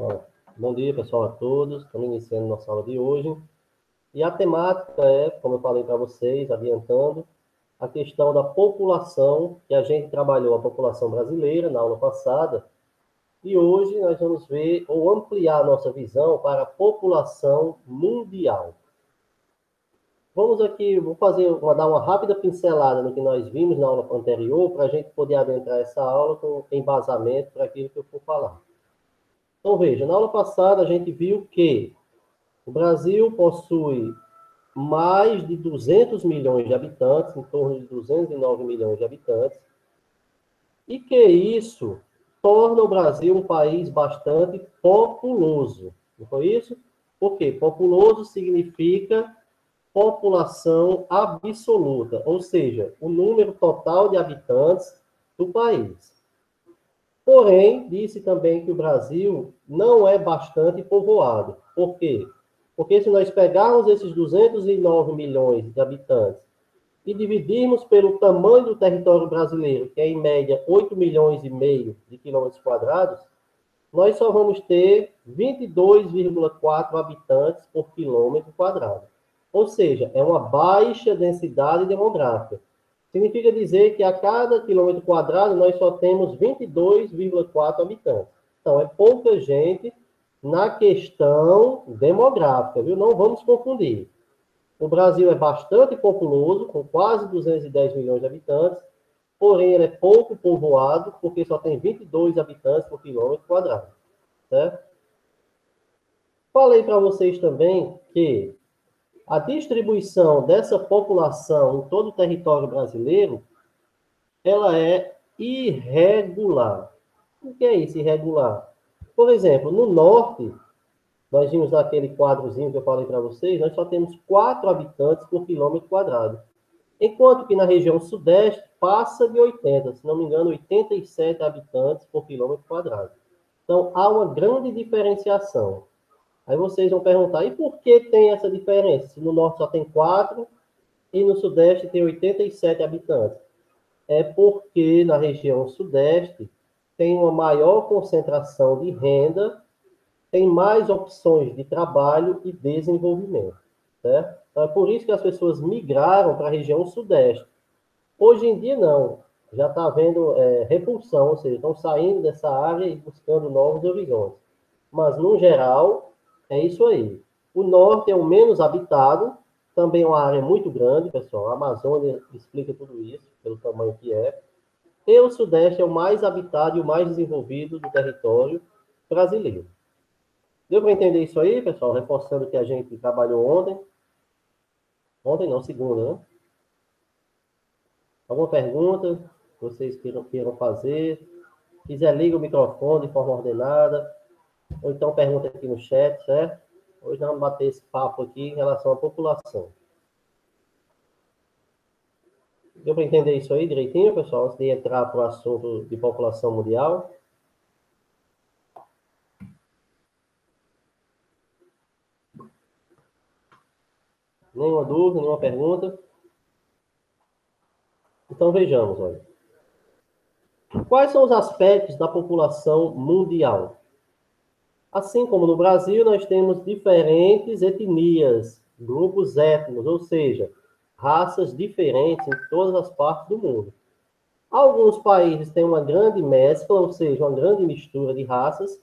Ó, bom dia, pessoal, a todos. Estamos iniciando nossa aula de hoje. E a temática é, como eu falei para vocês, adiantando, a questão da população, que a gente trabalhou a população brasileira na aula passada, e hoje nós vamos ver ou ampliar a nossa visão para a população mundial. Vamos aqui, dar uma rápida pincelada no que nós vimos na aula anterior, para a gente poder adentrar essa aula com embasamento para aquilo que eu for falar. Então, veja, na aula passada a gente viu que o Brasil possui mais de 200 milhões de habitantes, em torno de 209 milhões de habitantes, e que isso torna o Brasil um país bastante populoso. Não foi isso? Por quê? Populoso significa população absoluta, ou seja, o número total de habitantes do país. Porém, disse também que o Brasil não é bastante povoado. Por quê? Porque se nós pegarmos esses 209 milhões de habitantes e dividirmos pelo tamanho do território brasileiro, que é em média 8 milhões e meio de quilômetros quadrados, nós só vamos ter 22,4 habitantes por quilômetro quadrado. Ou seja, é uma baixa densidade demográfica. Significa dizer que a cada quilômetro quadrado nós só temos 22,4 habitantes. Então, é pouca gente na questão demográfica, viu? Não vamos confundir. O Brasil é bastante populoso, com quase 210 milhões de habitantes, porém ele é pouco povoado, porque só tem 22 habitantes por quilômetro quadrado. Certo? Falei para vocês também que a distribuição dessa população em todo o território brasileiro, ela é irregular. O que é isso, irregular? Por exemplo, no norte, nós vimos naquele quadrozinho que eu falei para vocês, nós só temos 4 habitantes por quilômetro quadrado. Enquanto que na região sudeste passa de 80, se não me engano, 87 habitantes por quilômetro quadrado. Então, há uma grande diferenciação. Aí vocês vão perguntar, e por que tem essa diferença? Se no norte só tem 4 e no sudeste tem 87 habitantes. É porque na região sudeste tem uma maior concentração de renda, tem mais opções de trabalho e desenvolvimento. Certo? Então é por isso que as pessoas migraram para a região sudeste. Hoje em dia, não. Já está havendo repulsão, ou seja, estão saindo dessa área e buscando novos horizontes. Mas, no geral, é isso aí. O norte é o menos habitado, também é uma área muito grande, pessoal. A Amazônia explica tudo isso, pelo tamanho que é. E o sudeste é o mais habitado e o mais desenvolvido do território brasileiro. Deu para entender isso aí, pessoal? Reforçando que a gente trabalhou ontem. Ontem não, segunda, né? Alguma pergunta que vocês queiram fazer? Se quiser, liga o microfone de forma ordenada. Ou então pergunta aqui no chat, certo? Hoje nós vamos bater esse papo aqui em relação à população. Deu para entender isso aí direitinho, pessoal? Antes de entrar para o assunto de população mundial. Nenhuma dúvida, nenhuma pergunta? Então vejamos, olha. Quais são os aspectos da população mundial? Assim como no Brasil, nós temos diferentes etnias, grupos étnicos, ou seja, raças diferentes em todas as partes do mundo. Alguns países têm uma grande mescla, ou seja, uma grande mistura de raças,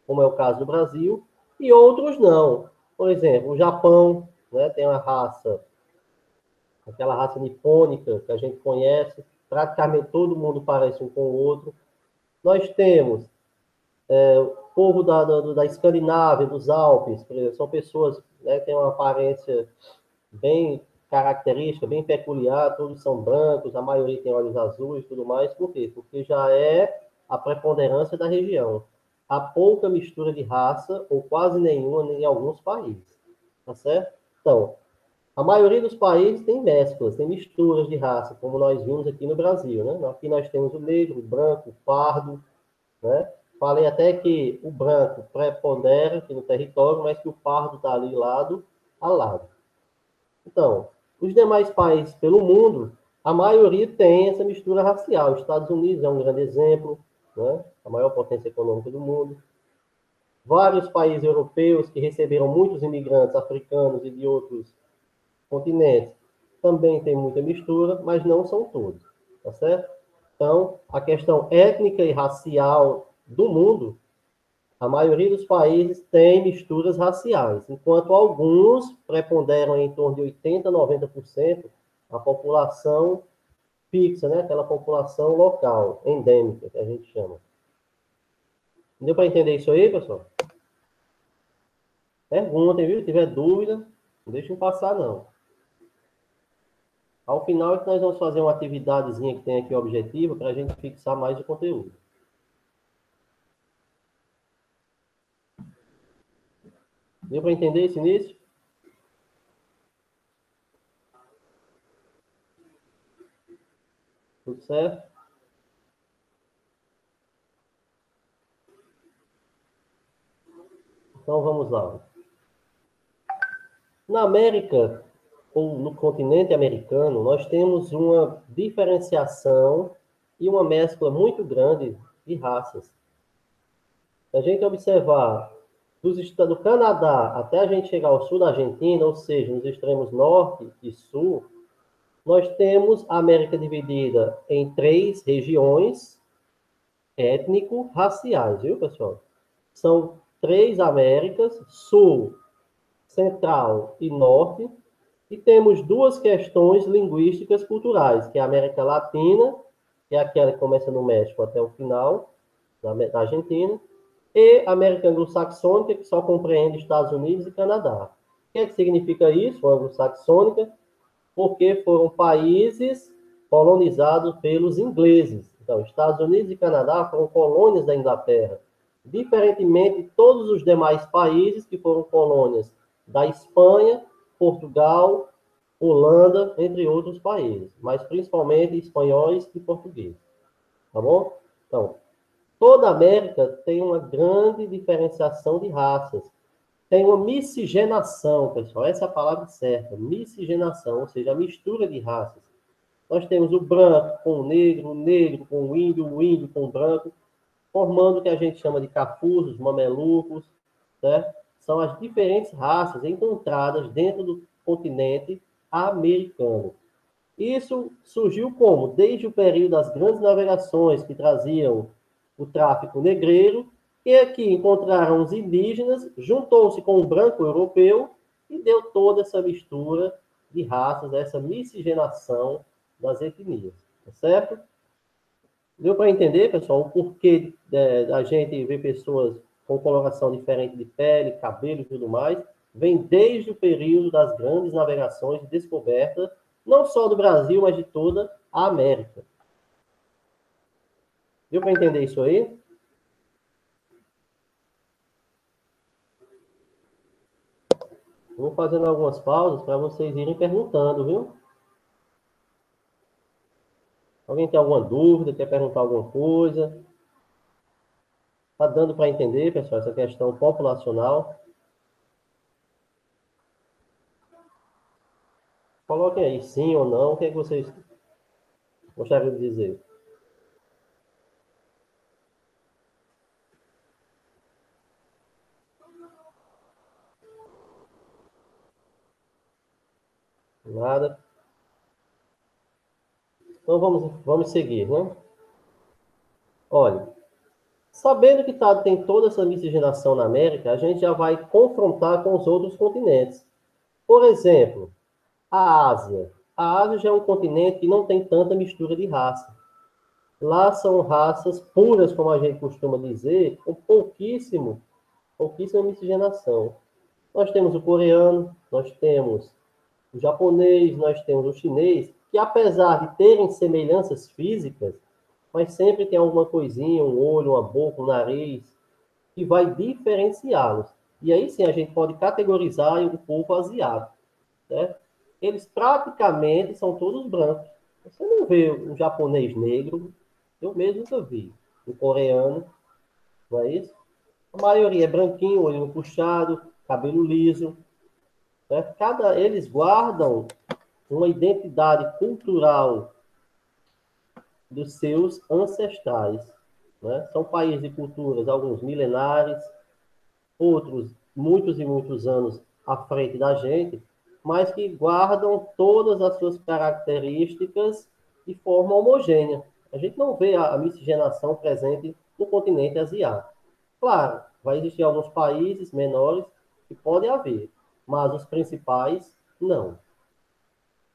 como é o caso do Brasil, e outros não. Por exemplo, o Japão, né, tem uma raça, aquela raça nipônica que a gente conhece, praticamente todo mundo parece um com o outro. Nós temos o povo da Escandinávia, dos Alpes, por exemplo, são pessoas, né, que têm uma aparência bem característica, bem peculiar, todos são brancos, a maioria tem olhos azuis e tudo mais. Por quê? Porque já é a preponderância da região. Há pouca mistura de raça, ou quase nenhuma, em alguns países. Tá certo? Então, a maioria dos países tem mesclas, tem misturas de raça, como nós vimos aqui no Brasil, né? Aqui nós temos o negro, o branco, o pardo, né? Falei até que o branco prepondera aqui no território, mas que o pardo está ali lado a lado. Então, os demais países pelo mundo, a maioria tem essa mistura racial. Os Estados Unidos é um grande exemplo, né? A maior potência econômica do mundo. Vários países europeus que receberam muitos imigrantes africanos e de outros continentes também tem muita mistura, mas não são todos, tá certo? Então, a questão étnica e racial do mundo, a maioria dos países tem misturas raciais, enquanto alguns preponderam em torno de 80%, 90% a população fixa, né? Aquela população local, endêmica, que a gente chama. Deu para entender isso aí, pessoal? Perguntem, viu? Se tiver dúvida, não deixem passar, não. Ao final, é que nós vamos fazer uma atividadezinha que tem aqui o objetivo para a gente fixar mais o conteúdo. Deu para entender esse início? Tudo certo? Então vamos lá. Na América, ou no continente americano, nós temos uma diferenciação e uma mescla muito grande de raças. Se a gente observar do Canadá até a gente chegar ao sul da Argentina, ou seja, nos extremos norte e sul, nós temos a América dividida em 3 regiões étnico-raciais, viu, pessoal? São 3 Américas, sul, central e norte, e temos 2 questões linguísticas culturais, que é a América Latina, que é aquela que começa no México até o final, da Argentina, e a América Anglo-Saxônica, que só compreende Estados Unidos e Canadá. O que é que significa isso, anglo-saxônica? Porque foram países colonizados pelos ingleses. Então, Estados Unidos e Canadá foram colônias da Inglaterra, diferentemente de todos os demais países que foram colônias da Espanha, Portugal, Holanda, entre outros países, mas principalmente espanhóis e portugueses. Tá bom? Então, toda a América tem uma grande diferenciação de raças. Tem uma miscigenação, pessoal. Essa é a palavra certa. Miscigenação, ou seja, a mistura de raças. Nós temos o branco com o negro com o índio com o branco, formando o que a gente chama de cafuzos, mamelucos, né? São as diferentes raças encontradas dentro do continente americano. Isso surgiu como? Desde o período das grandes navegações que traziam o tráfico negreiro, e aqui encontraram os indígenas, juntou-se com o branco europeu e deu toda essa mistura de raças, essa miscigenação das etnias, tá certo? Deu para entender, pessoal, o porquê da gente ver pessoas com coloração diferente de pele, cabelo e tudo mais? Vem desde o período das grandes navegações de descoberta, não só do Brasil, mas de toda a América. Deu para entender isso aí? Vou fazendo algumas pausas para vocês irem perguntando, viu? Alguém tem alguma dúvida, quer perguntar alguma coisa? Está dando para entender, pessoal, essa questão populacional? Coloquem aí sim ou não, o que é que vocês gostariam de dizer? Nada? Então vamos seguir, né? Olha, sabendo que tem toda essa miscigenação na América, a gente já vai confrontar com os outros continentes. Por exemplo, a Ásia. A Ásia já é um continente que não tem tanta mistura de raça. Lá são raças puras, como a gente costuma dizer, com pouquíssima miscigenação. Nós temos o coreano, nós temos o japonês, nós temos o chinês, que apesar de terem semelhanças físicas, mas sempre tem alguma coisinha, um olho, uma boca, um nariz, que vai diferenciá-los. E aí sim a gente pode categorizar o povo asiático, né? Eles praticamente são todos brancos. Você não vê um japonês negro, eu mesmo nunca vi. Um coreano, não é isso? A maioria é branquinho, olho puxado, cabelo liso. Né? Eles guardam uma identidade cultural dos seus ancestrais. Né? São países e culturas, alguns milenares, outros muitos e muitos anos à frente da gente, mas que guardam todas as suas características de forma homogênea. A gente não vê a miscigenação presente no continente asiático. Claro, vai existir alguns países menores que podem haver, mas os principais, não.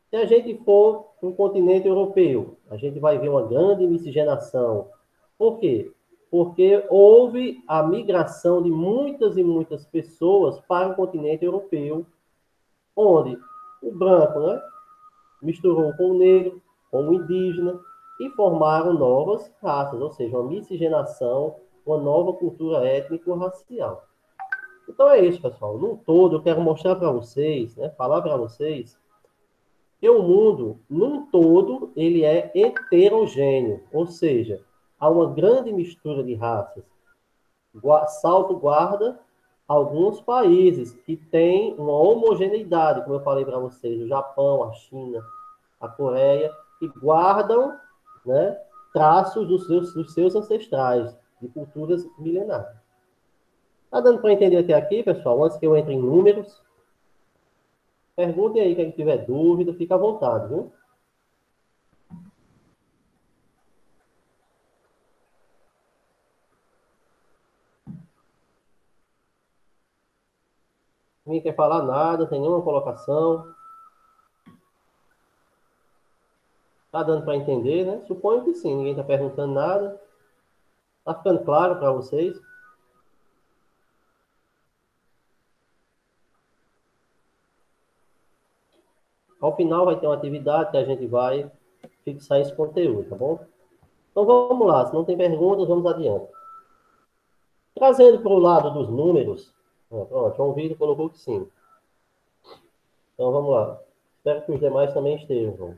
Se a gente for para o continente europeu, a gente vai ver uma grande miscigenação. Por quê? Porque houve a migração de muitas e muitas pessoas para o continente europeu, onde o branco, né, misturou com o negro, com o indígena, e formaram novas raças, ou seja, uma miscigenação, uma nova cultura étnico-racial. Então é isso, pessoal. No todo, eu quero mostrar para vocês, né, falar para vocês, que o mundo, num todo, ele é heterogêneo, ou seja, há uma grande mistura de raças. Salvaguarda alguns países que têm uma homogeneidade, como eu falei para vocês, o Japão, a China, a Coreia, que guardam, né, traços dos seus ancestrais, de culturas milenares. Tá dando para entender até aqui, pessoal? Antes que eu entre em números, perguntem aí quem tiver dúvida, fica à vontade, viu? Ninguém quer falar nada, tem nenhuma colocação. Tá dando para entender, né? Suponho que sim, ninguém está perguntando nada. Tá ficando claro para vocês? Ao final vai ter uma atividade que a gente vai fixar esse conteúdo, tá bom? Então vamos lá, se não tem perguntas, vamos adiante. Trazendo para o lado dos números, pronto, João Vitor colocou que sim. Então vamos lá. Espero que os demais também estejam.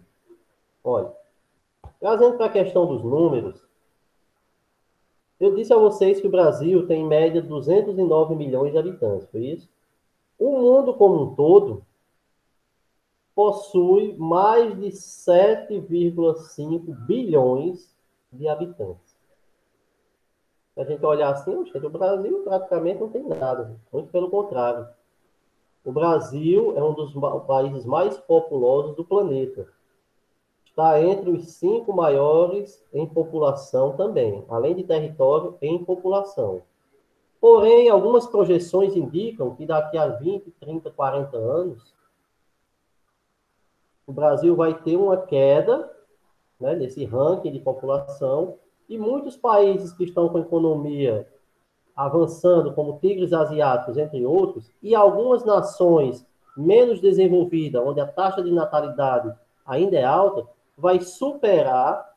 Olha, trazendo para a questão dos números, eu disse a vocês que o Brasil tem em média 209 milhões de habitantes, foi isso? O mundo como um todo possui mais de 7,5 bilhões de habitantes. Se a gente olhar assim, o Brasil praticamente não tem nada, muito pelo contrário. O Brasil é um dos países mais populosos do planeta. Está entre os 5 maiores em população também, além de território, em população. Porém, algumas projeções indicam que daqui a 20, 30, 40 anos, o Brasil vai ter uma queda, né, nesse ranking de população, e muitos países que estão com economia avançando, como tigres asiáticos, entre outros, e algumas nações menos desenvolvidas, onde a taxa de natalidade ainda é alta, vai superar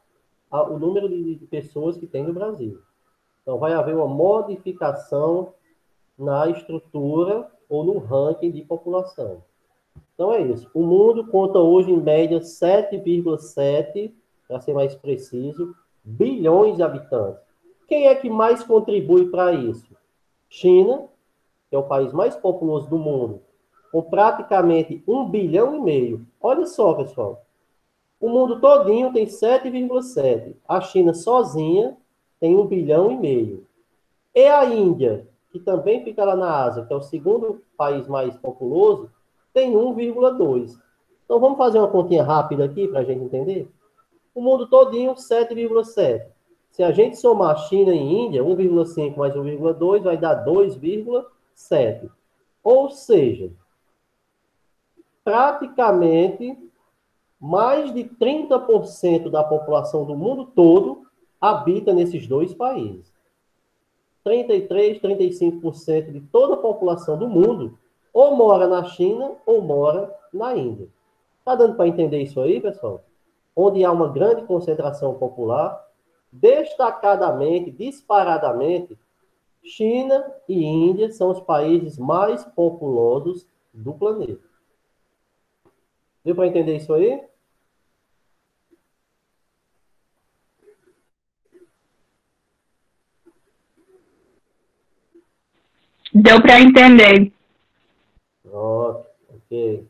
o número de pessoas que tem no Brasil. Então, vai haver uma modificação na estrutura ou no ranking de população. Então, é isso. O mundo conta hoje, em média, 7,7, para ser mais preciso, bilhões de habitantes. Quem é que mais contribui para isso? China, que é o país mais populoso do mundo, com praticamente 1,5 bilhão. Olha só, pessoal. O mundo todinho tem 7,7. A China sozinha tem 1,5 bilhão. E a Índia, que também fica lá na Ásia, que é o segundo país mais populoso, tem 1,2. Então vamos fazer uma continha rápida aqui para a gente entender? O mundo todinho, 7,7. Se a gente somar China e Índia, 1,5 mais 1,2 vai dar 2,7. Ou seja, praticamente mais de 30% da população do mundo todo habita nesses dois países. 33, 35% de toda a população do mundo ou mora na China ou mora na Índia. Tá dando para entender isso aí, pessoal? Onde há uma grande concentração popular, destacadamente, disparadamente, China e Índia são os países mais populosos do planeta. Deu para entender isso aí? Deu para entender. Ótimo, ok.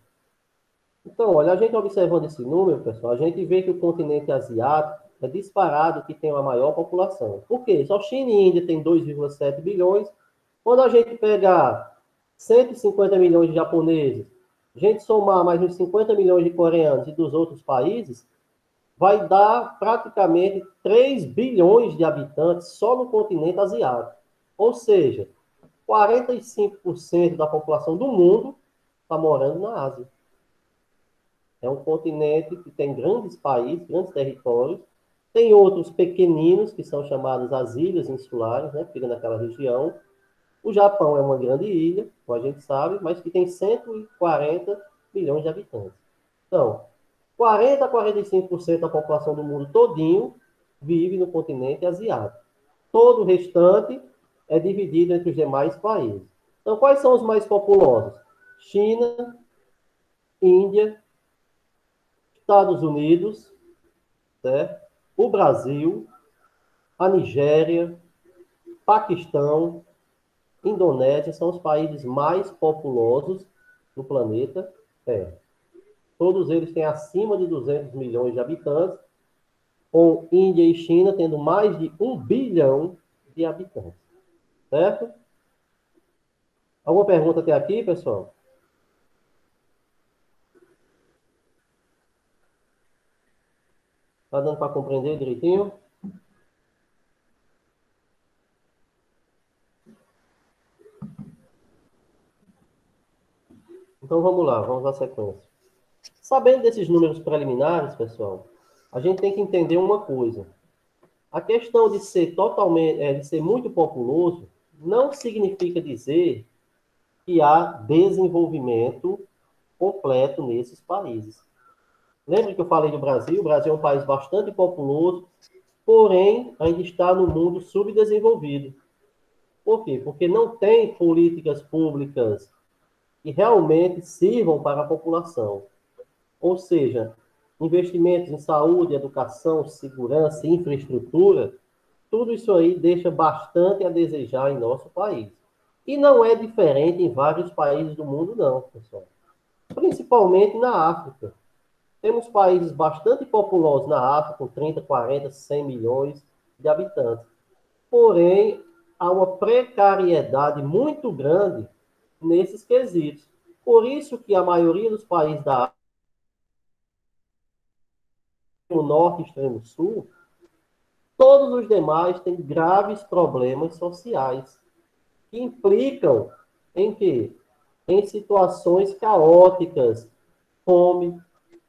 Então, olha, a gente observando esse número, pessoal, a gente vê que o continente asiático é disparado que tem a maior população. Por quê? Só China e Índia tem 2,7 bilhões Quando a gente pegar 150 milhões de japoneses, a gente somar mais uns 50 milhões de coreanos e dos outros países, vai dar praticamente 3 bilhões de habitantes só no continente asiático. Ou seja, 45% da população do mundo está morando na Ásia. É um continente que tem grandes países, grandes territórios, tem outros pequeninos, que são chamados as ilhas insulares, né, fica naquela região. O Japão é uma grande ilha, como a gente sabe, mas que tem 140 milhões de habitantes. Então, 40 a 45% da população do mundo todinho vive no continente asiático. Todo o restante é dividido entre os demais países. Então, quais são os mais populosos? China, Índia, Estados Unidos, certo? O Brasil, a Nigéria, Paquistão, Indonésia são os países mais populosos do planeta Terra. Todos eles têm acima de 200 milhões de habitantes, com Índia e China tendo mais de 1 bilhão de habitantes. Certo? Alguma pergunta até aqui, pessoal? Está dando para compreender direitinho? Então vamos lá, vamos à sequência. Sabendo desses números preliminares, pessoal, a gente tem que entender uma coisa. A questão de ser de ser muito populoso, não significa dizer que há desenvolvimento completo nesses países. Lembra que eu falei do Brasil? O Brasil é um país bastante populoso, porém ainda está no mundo subdesenvolvido. Por quê? Porque não tem políticas públicas que realmente sirvam para a população. Ou seja, investimentos em saúde, educação, segurança, infraestrutura, tudo isso aí deixa bastante a desejar em nosso país. E não é diferente em vários países do mundo, não, pessoal. Principalmente na África. Temos países bastante populosos na África, com 30, 40, 100 milhões de habitantes. Porém, há uma precariedade muito grande nesses quesitos. Por isso que a maioria dos países da África, extremo norte e extremo sul, todos os demais têm graves problemas sociais, que implicam em quê? Em situações caóticas, fome,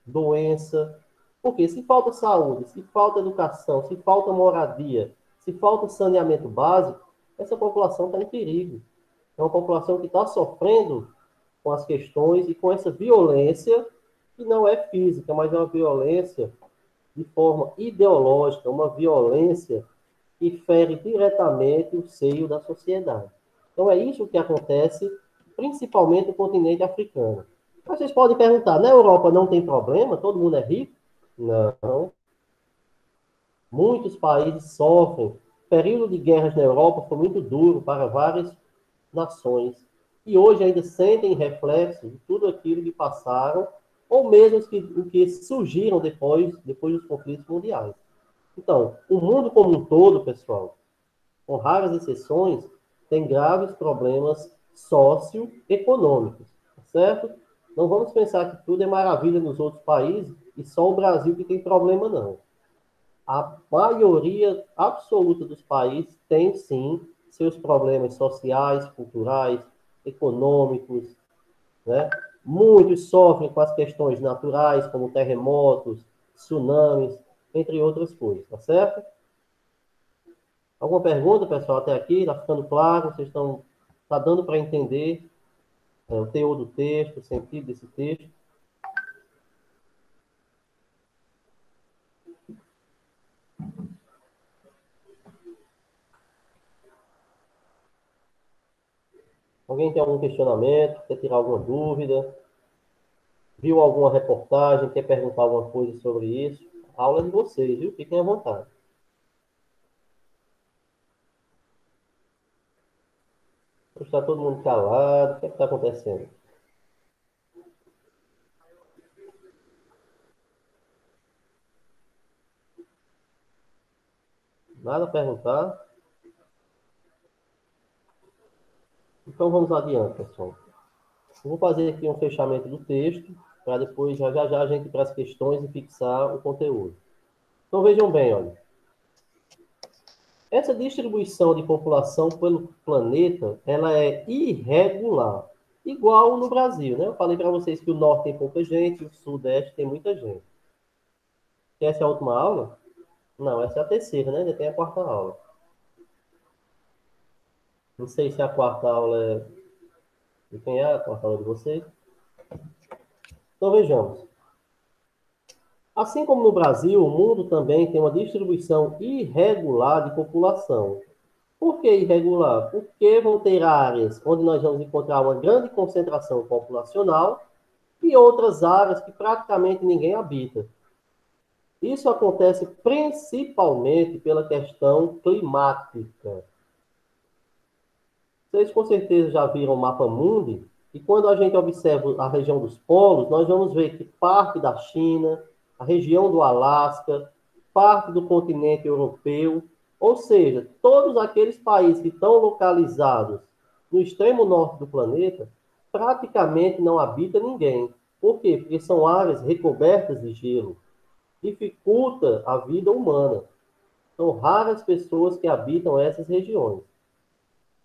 doença. Porque se falta saúde, se falta educação, se falta moradia, se falta saneamento básico, essa população está em perigo. É uma população que está sofrendo com as questões e com essa violência, que não é física, mas é uma violência de forma ideológica, uma violência que fere diretamente o seio da sociedade. Então é isso que acontece, principalmente no continente africano. Vocês podem perguntar, na Europa não tem problema? Todo mundo é rico? Não. Muitos países sofrem. O período de guerras na Europa foi muito duro para várias nações. E hoje ainda sentem reflexos de tudo aquilo que passaram, ou mesmo o que surgiram depois dos conflitos mundiais. Então, o mundo como um todo, pessoal, com raras exceções, tem graves problemas socioeconômicos, tá certo? Não vamos pensar que tudo é maravilha nos outros países e só o Brasil que tem problema, não. A maioria absoluta dos países tem, sim, seus problemas sociais, culturais, econômicos, né? Muitos sofrem com as questões naturais, como terremotos, tsunamis, entre outras coisas, tá certo? Alguma pergunta, pessoal, até aqui? Está ficando claro? Vocês estão... Está dando para entender o teor do texto, o sentido desse texto? Alguém tem algum questionamento? Quer tirar alguma dúvida? Viu alguma reportagem? Quer perguntar alguma coisa sobre isso? A aula é de vocês, viu? Fiquem à vontade. Está todo mundo calado. O que é que está acontecendo? Nada a perguntar? Então vamos adiante, pessoal. Eu vou fazer aqui um fechamento do texto, para depois, já a gente ir para as questões e fixar o conteúdo. Então vejam bem, olha. Essa distribuição de população pelo planeta, ela é irregular, igual no Brasil, né? Eu falei para vocês que o norte tem pouca gente, o sudeste tem muita gente. Essa é a última aula? Não, essa é a terceira, né? Ainda tem a quarta aula. Não sei se a quarta aula é de quem é a quarta aula de vocês. Então vejamos. Assim como no Brasil, o mundo também tem uma distribuição irregular de população. Por que irregular? Porque vão ter áreas onde nós vamos encontrar uma grande concentração populacional e outras áreas que praticamente ninguém habita. Isso acontece principalmente pela questão climática. Vocês com certeza já viram o mapa mundi, e quando a gente observa a região dos polos, nós vamos ver que parte da China, a região do Alasca, parte do continente europeu, ou seja, todos aqueles países que estão localizados no extremo norte do planeta, praticamente não habita ninguém. Por quê? Porque são áreas recobertas de gelo. Dificulta a vida humana. São raras pessoas que habitam essas regiões,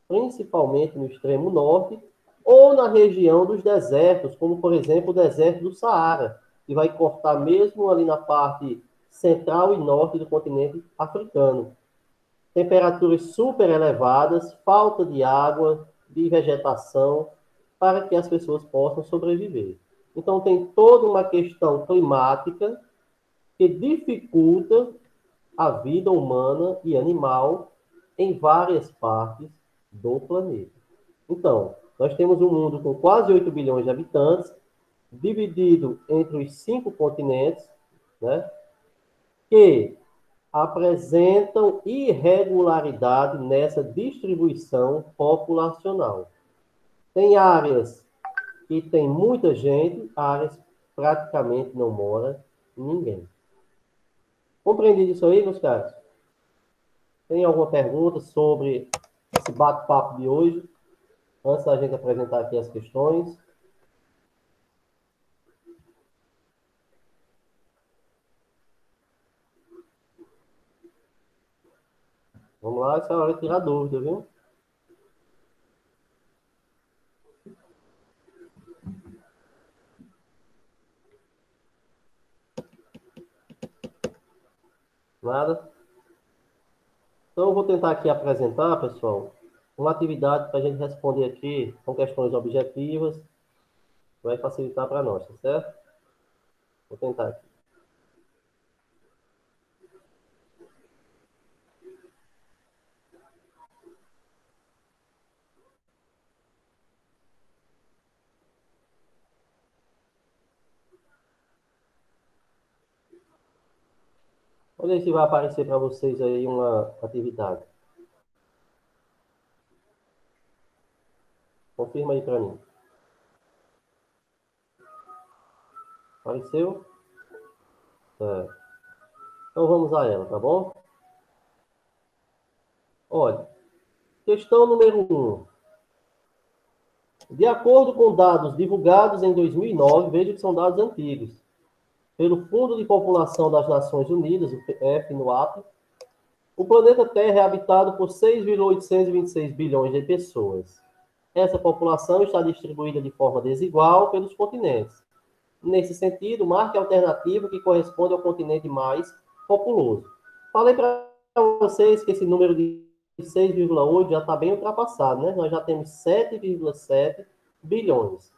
principalmente no extremo norte, ou na região dos desertos, como por exemplo o deserto do Saara, que vai cortar mesmo ali na parte central e norte do continente africano. Temperaturas super elevadas, falta de água, de vegetação, para que as pessoas possam sobreviver. Então tem toda uma questão climática que dificulta a vida humana e animal em várias partes do planeta. Então, nós temos um mundo com quase 8 bilhões de habitantes, dividido entre os 5 continentes, né, que apresentam irregularidade nessa distribuição populacional. Tem áreas que tem muita gente, áreas que praticamente não mora ninguém. Compreendido isso aí, meus caros? Tem alguma pergunta sobre esse bate-papo de hoje? Antes da gente apresentar aqui as questões. Vamos lá, essa é a hora de tirar dúvida, viu? Nada? Então, eu vou tentar aqui apresentar, pessoal, uma atividade para a gente responder aqui com questões objetivas, vai facilitar para nós, tá certo? Vou tentar aqui. Olha aí se vai aparecer para vocês aí uma atividade. Confirma aí para mim. Apareceu? É. Então vamos a ela, tá bom? Olha, questão número 1. De acordo com dados divulgados em 2009, veja que são dados antigos, pelo Fundo de População das Nações Unidas, o FNUAP, o planeta Terra é habitado por 6,826 bilhões de pessoas. Essa população está distribuída de forma desigual pelos continentes. Nesse sentido, marque a alternativa que corresponde ao continente mais populoso. Falei para vocês que esse número de 6,8 já está bem ultrapassado, né? Nós já temos 7,7 bilhões.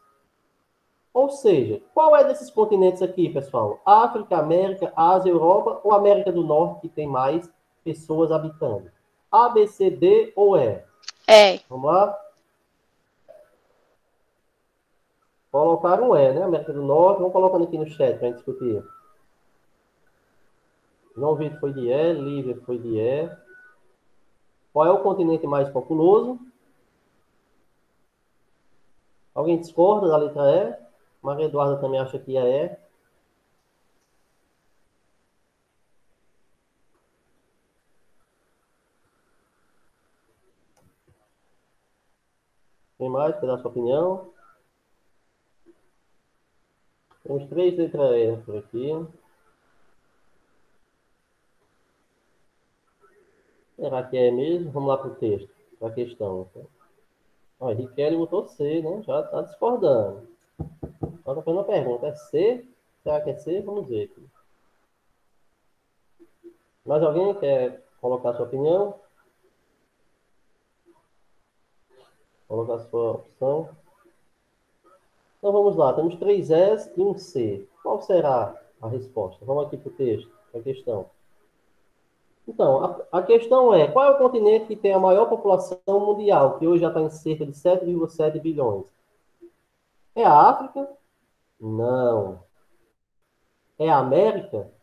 Ou seja, qual é desses continentes aqui, pessoal? África, América, Ásia, Europa ou América do Norte, que tem mais pessoas habitando? A, B, C, D ou E? É. Vamos lá? Colocaram E, né? América do Norte. Vamos colocando aqui no chat para a gente discutir. João Vitor foi de E, Lívia foi de E. Qual é o continente mais populoso? Alguém discorda da letra E? Maria Eduarda também acha que é E. Quem mais quer dar sua opinião? Temos 3 letras E por aqui. Será que é mesmo? Vamos lá para o texto, para a questão. Ó, Riquelme botou C, né? Já está discordando. Só está fazendo uma pergunta. É C? Será que é C? Vamos ver aqui. Mais alguém quer colocar sua opinião? Colocar sua opção? Então vamos lá. Temos 3 S e um C. Qual será a resposta? Vamos aqui para o texto, para a questão. Então, a questão é, qual é o continente que tem a maior população mundial, que hoje já está em cerca de 7,7 bilhões? É a África? Não. É a América?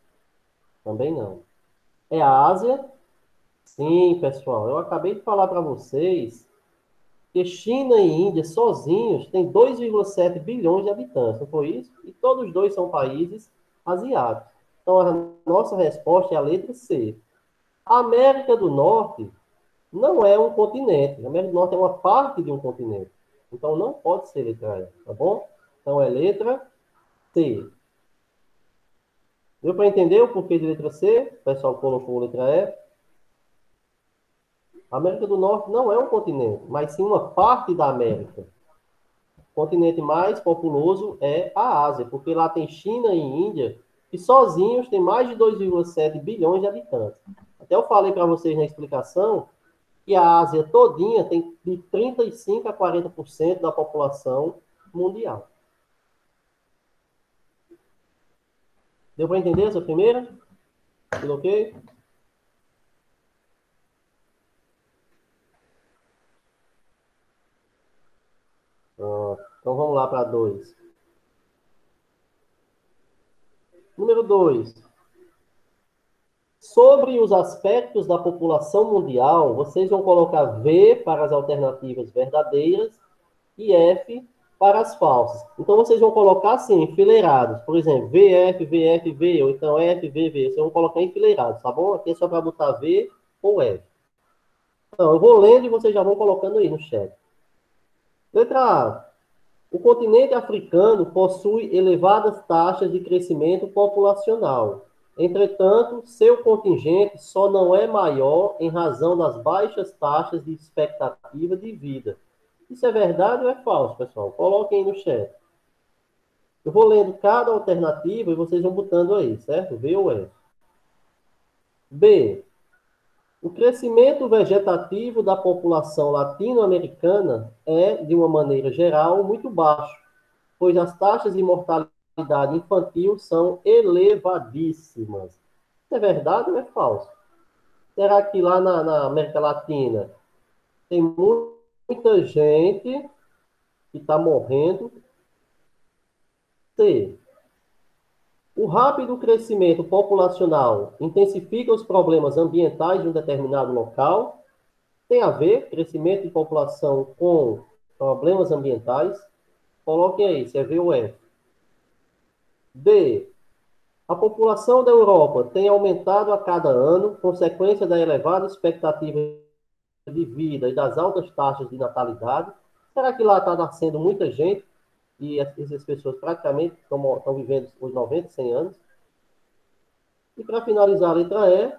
Também não. É a Ásia? Sim, pessoal. Eu acabei de falar para vocês que China e Índia sozinhos têm 2,7 bilhões de habitantes, não foi isso? E todos dois são países asiáticos. Então, a nossa resposta é a letra C. A América do Norte não é um continente. A América do Norte é uma parte de um continente. Então, não pode ser letra E, tá bom? Então, é letra C. Deu para entender o porquê de letra C? O pessoal colocou letra E. A América do Norte não é um continente, mas sim uma parte da América. O continente mais populoso é a Ásia, porque lá tem China e Índia, que sozinhos têm mais de 2,7 bilhões de habitantes. Até eu falei para vocês na explicação que a Ásia todinha tem de 35 a 40% da população mundial. Deu para entender essa primeira? Tudo ok? Então vamos lá para 2. Número 2. Sobre os aspectos da população mundial, vocês vão colocar V para as alternativas verdadeiras e F para as falsas. Então, vocês vão colocar assim, enfileirados. Por exemplo, VF, VF, V, ou então F, V, V. Vocês vão colocar enfileirados, tá bom? Aqui é só para botar V ou F. Então, eu vou lendo e vocês já vão colocando aí no chat. Letra A. O continente africano possui elevadas taxas de crescimento populacional. Entretanto, seu contingente só não é maior em razão das baixas taxas de expectativa de vida. Isso é verdade ou é falso, pessoal? Coloquem aí no chat. Eu vou lendo cada alternativa e vocês vão botando aí, certo? V ou F. B. O crescimento vegetativo da população latino-americana é, de uma maneira geral, muito baixo, pois as taxas de mortalidade infantil são elevadíssimas. Isso é verdade ou é falso? Será que lá na América Latina tem muita gente que está morrendo? C. O rápido crescimento populacional intensifica os problemas ambientais de um determinado local? Tem a ver crescimento de população com problemas ambientais? Coloquem aí, se é V ou F. D. A população da Europa tem aumentado a cada ano, consequência da elevada expectativa de vida e das altas taxas de natalidade. Será que lá está nascendo muita gente e essas pessoas praticamente estão vivendo os 90, 100 anos? E para finalizar a letra E,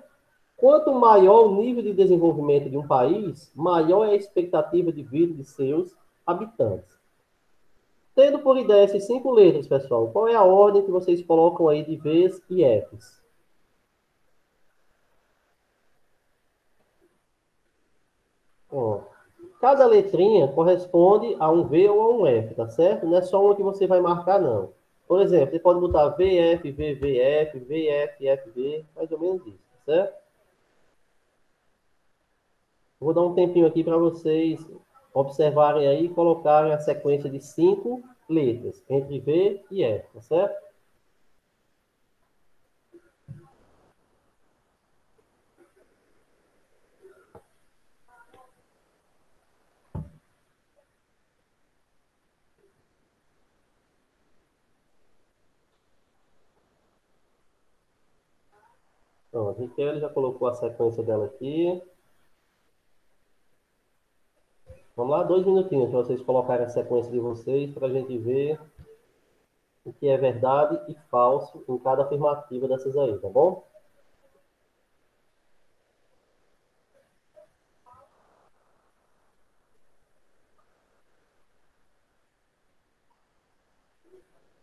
quanto maior o nível de desenvolvimento de um país, maior é a expectativa de vida de seus habitantes. Tendo por ideia essas 5 letras, pessoal, qual é a ordem que vocês colocam aí de V's e F's? Ó, cada letrinha corresponde a um V ou a um F, tá certo? Não é só uma que você vai marcar, não. Por exemplo, você pode botar VF, VVF, VF, FV, mais ou menos isso, tá certo? Vou dar um tempinho aqui para vocês observarem aí e colocarem a sequência de 5 letras, entre V e F, tá certo? Pronto, a Raquel já colocou a sequência dela aqui. Vamos lá, 2 minutinhos para vocês colocarem a sequência de vocês para a gente ver o que é verdade e falso em cada afirmativa dessas aí, tá bom?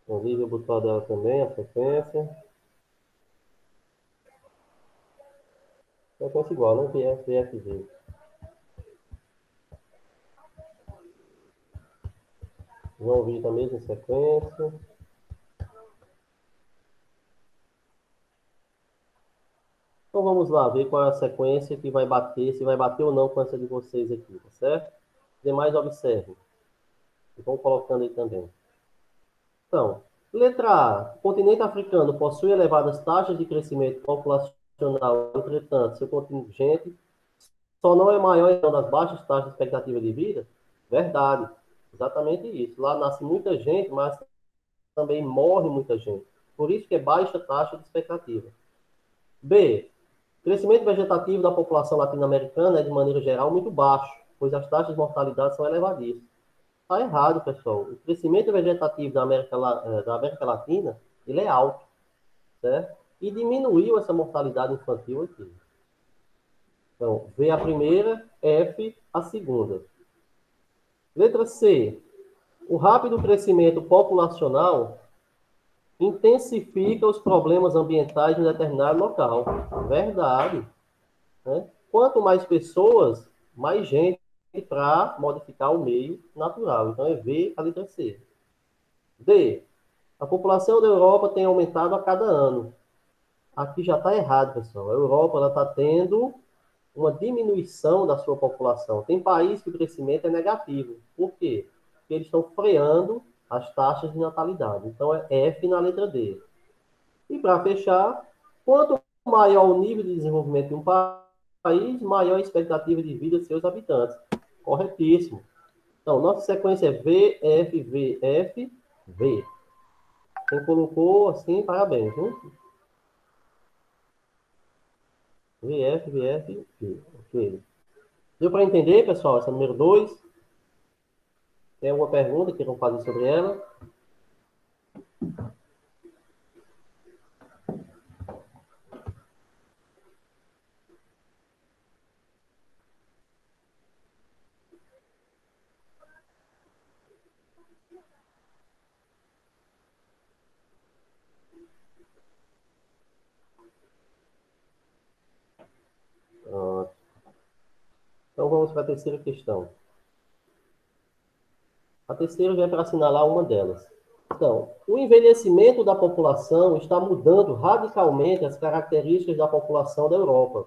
O Lívia botou a dela também, a frequência. Frequência igual, né? VF, VFG. João Vitor, a mesma sequência. Então vamos lá, ver qual é a sequência que vai bater, se vai bater ou não com essa de vocês aqui, tá certo? Demais observem. E vão colocando aí também. Então, letra A. O continente africano possui elevadas taxas de crescimento populacional, entretanto, seu contingente só não é maior então das baixas taxas de expectativa de vida? Verdade. Exatamente isso. Lá nasce muita gente, mas também morre muita gente. Por isso que é baixa taxa de expectativa. B. O crescimento vegetativo da população latino-americana é, de maneira geral, muito baixo, pois as taxas de mortalidade são elevadíssimas. Está errado, pessoal. O crescimento vegetativo da América Latina, ele é alto, certo? E diminuiu essa mortalidade infantil aqui. Então, V a primeira, F a segunda. Letra C. O rápido crescimento populacional intensifica os problemas ambientais em um determinado local. Verdade. Né? Quanto mais pessoas, mais gente para modificar o meio natural. Então, é V a letra C. D. A população da Europa tem aumentado a cada ano. Aqui já está errado, pessoal. A Europa está tendo uma diminuição da sua população. Tem países que o crescimento é negativo. Por quê? Porque eles estão freando as taxas de natalidade. Então, é F na letra D. E para fechar, quanto maior o nível de desenvolvimento de um país, maior a expectativa de vida de seus habitantes. Corretíssimo. Então, nossa sequência é V, F, V, F, V. Quem colocou assim, parabéns, viu? VF, VF, V. Ok. Deu para entender, pessoal, essa número 2? Tem alguma pergunta que queiram fazer sobre ela? Ah, então vamos para a terceira questão. A terceira já é para assinalar uma delas. Então, o envelhecimento da população está mudando radicalmente as características da população da Europa,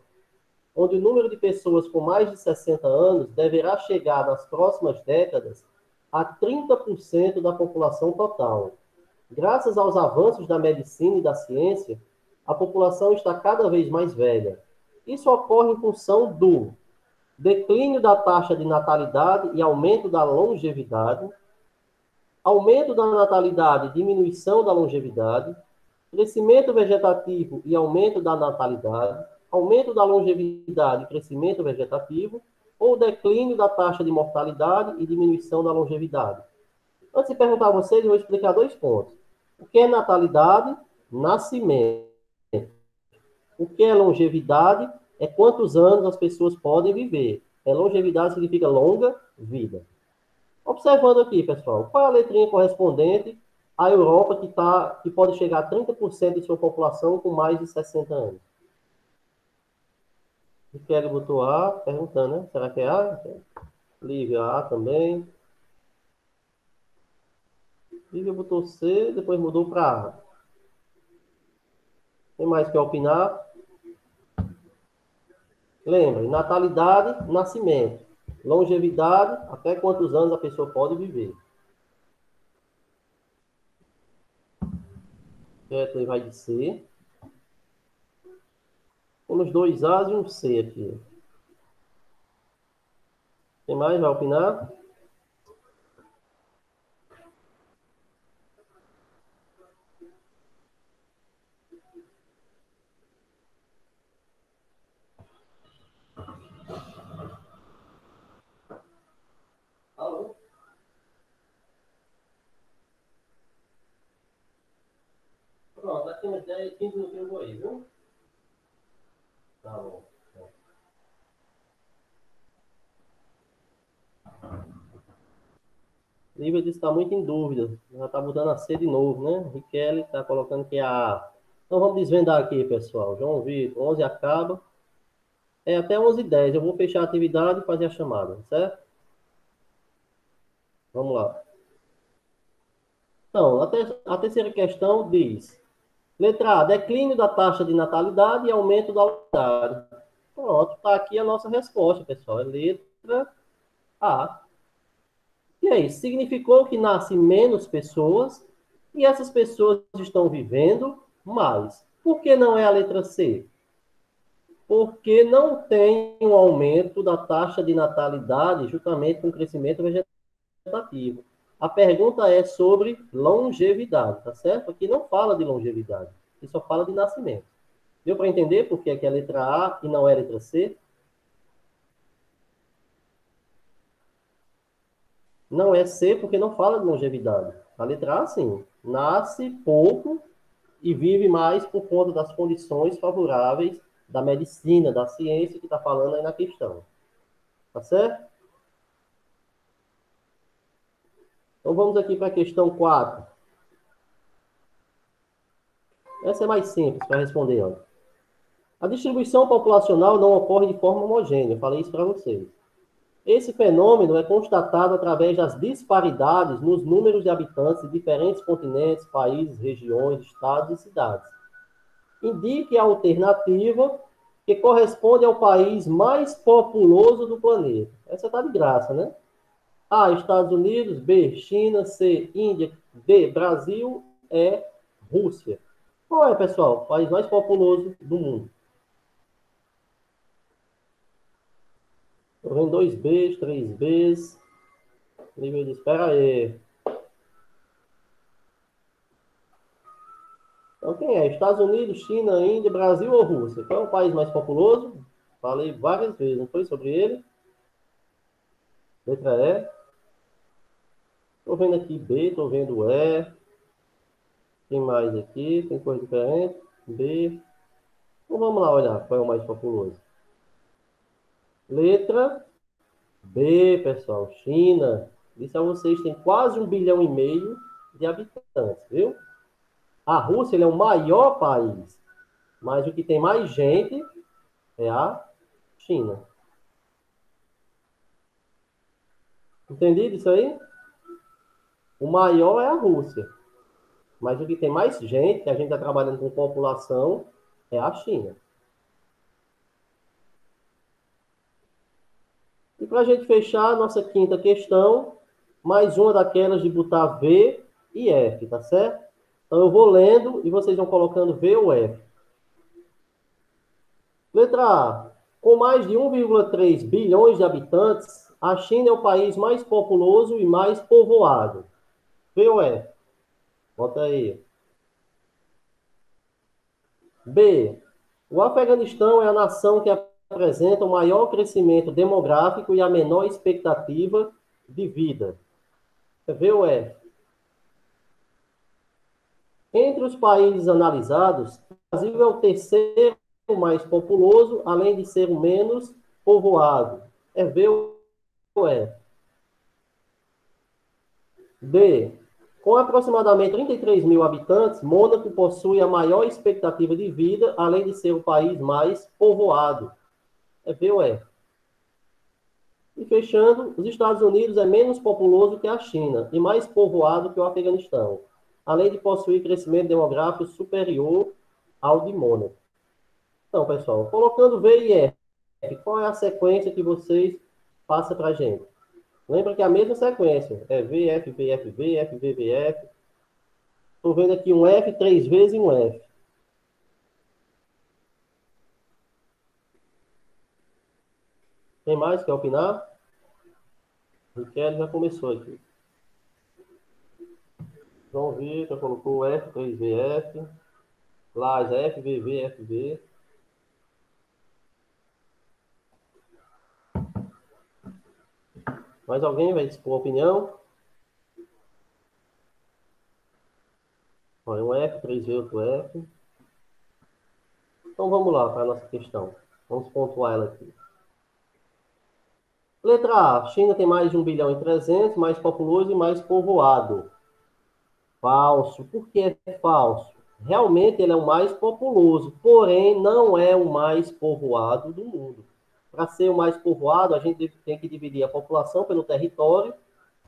onde o número de pessoas com mais de 60 anos deverá chegar nas próximas décadas a 30% da população total. Graças aos avanços da medicina e da ciência, a população está cada vez mais velha. Isso ocorre em função do declínio da taxa de natalidade e aumento da longevidade, aumento da natalidade e diminuição da longevidade, crescimento vegetativo e aumento da natalidade, aumento da longevidade e crescimento vegetativo, ou declínio da taxa de mortalidade e diminuição da longevidade. Antes de perguntar a vocês, eu vou explicar 2 pontos. O que é natalidade? Nascimento. O que é longevidade? É quantos anos as pessoas podem viver. Longevidade significa longa vida. Observando aqui, pessoal, qual é a letrinha correspondente à Europa que pode chegar a 30% de sua população com mais de 60 anos? Kelly botou A, perguntando, né? Será que é A? Lívia, A também. Lívia botou C, depois mudou para A. Tem mais que opinar? Lembre, natalidade, nascimento. Longevidade, até quantos anos a pessoa pode viver. Kathleen vai de C. Temos 2 A's e um C aqui. Tem mais? Vai opinar? daqui uns 10, 15 minutos eu vou aí, viu? Tá bom. Lívia disse que está muito em dúvida. Já está mudando a C de novo, né? Riquelme está colocando que é a A. Então vamos desvendar aqui, pessoal. João Vitor, 11 acaba. É até 11h10. Eu vou fechar a atividade e fazer a chamada, certo? Vamos lá. Então, a terceira questão diz: letra A, declínio da taxa de natalidade e aumento da natalidade. Pronto, está aqui a nossa resposta, pessoal. É letra A. E é isso. Significou que nascem menos pessoas e essas pessoas estão vivendo mais. Por que não é a letra C? Porque não tem um aumento da taxa de natalidade juntamente com o crescimento vegetativo. A pergunta é sobre longevidade, tá certo? Aqui não fala de longevidade, aqui só fala de nascimento. Deu para entender por que é a letra A e não é a letra C? Não é C porque não fala de longevidade. A letra A, sim. Nasce pouco e vive mais por conta das condições favoráveis da medicina, da ciência que está falando aí na questão. Tá certo? Então vamos aqui para a questão 4. Essa é mais simples para responder. Ó. A distribuição populacional não ocorre de forma homogênea. Eu falei isso para vocês. Esse fenômeno é constatado através das disparidades nos números de habitantes de diferentes continentes, países, regiões, estados e cidades. Indique a alternativa que corresponde ao país mais populoso do planeta. Essa está de graça, né? A, Estados Unidos, B, China, C, Índia, D, Brasil, E, Rússia. Qual é, pessoal, o país mais populoso do mundo? Estou vendo 2Bs, 3Bs. Nível de espera aí. Então, quem é? Estados Unidos, China, Índia, Brasil ou Rússia? Qual é o país mais populoso? Falei várias vezes, não foi sobre ele? Letra E. Estou vendo aqui B, estou vendo E. Tem mais aqui, tem coisa diferente. B. Então vamos lá olhar qual é o mais populoso. Letra B, pessoal. China. Disse a vocês, tem quase 1,5 bilhão de habitantes, viu? A Rússia ele é o maior país, mas o que tem mais gente é a China. Entendido isso aí? O maior é a Rússia, mas o que tem mais gente, que a gente está trabalhando com população, é a China. E para a gente fechar a nossa quinta questão, mais uma daquelas de botar V e F, tá certo? Então eu vou lendo e vocês vão colocando V ou F. Letra A. Com mais de 1,3 bilhões de habitantes, a China é o país mais populoso e mais povoado. V ou F? Bota aí. B. O Afeganistão é a nação que apresenta o maior crescimento demográfico e a menor expectativa de vida. V ou F? Entre os países analisados, o Brasil é o terceiro mais populoso, além de ser o menos povoado. É V ou F? D. Com aproximadamente 33 mil habitantes, Mônaco possui a maior expectativa de vida, além de ser o país mais povoado. É V ou F? E fechando, os Estados Unidos é menos populoso que a China e mais povoado que o Afeganistão, além de possuir crescimento demográfico superior ao de Mônaco. Então, pessoal, colocando V e F, qual é a sequência que vocês passam para a gente? Lembra que é a mesma sequência. É V, F, V, F, V, F, V, V, F. Estou vendo aqui um F 3 vezes e um F. Tem mais? Quer opinar? Riquelme já começou aqui. João Vitor colocou F, 3VF. Lais, FVV, FV. Mais alguém vai expor a opinião? Olha, um F, 2V, outro F. Então vamos lá para a nossa questão. Vamos pontuar ela aqui. Letra A. China tem mais de 1 bilhão e 300, mais populoso e mais povoado. Falso. Por que é falso? Realmente ele é o mais populoso, porém não é o mais povoado do mundo. Para ser o mais povoado, a gente tem que dividir a população pelo território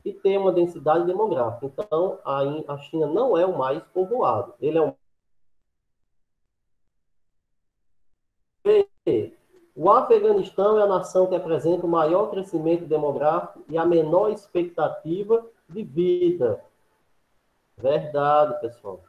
e ter uma densidade demográfica. Então, a China não é o mais povoado. Ele é o O Afeganistão é a nação que apresenta o maior crescimento demográfico e a menor expectativa de vida. Verdade, pessoal.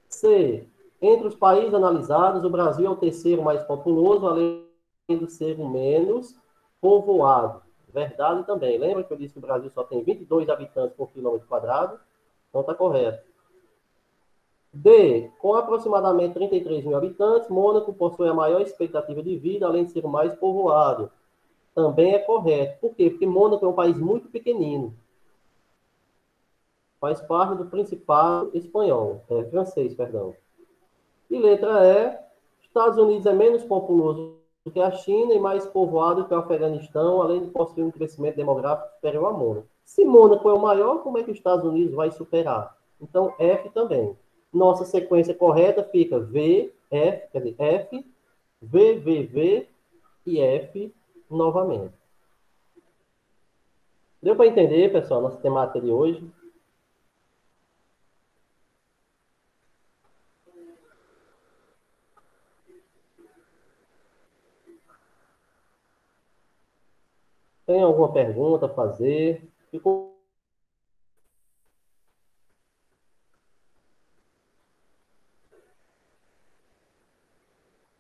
C. Entre os países analisados, o Brasil é o terceiro mais populoso, além de ser o menos povoado. Verdade também. Lembra que eu disse que o Brasil só tem 22 habitantes por quilômetro quadrado? Então está correto. D. Com aproximadamente 33 mil habitantes, Mônaco possui a maior expectativa de vida, além de ser o mais povoado. Também é correto. Por quê? Porque Mônaco é um país muito pequenino. Faz parte do Principado Espanhol, francês, perdão. E letra E. Estados Unidos é menos populoso do que a China e mais povoado que o Afeganistão, além de possuir um crescimento demográfico superior a Mônaco. Se Mônaco é o maior, como é que os Estados Unidos vai superar? Então, F também. Nossa sequência correta fica V, F, quer dizer, F, V, V, V e F novamente. Deu para entender, pessoal, nossa temática de hoje? Tem alguma pergunta a fazer? Ficou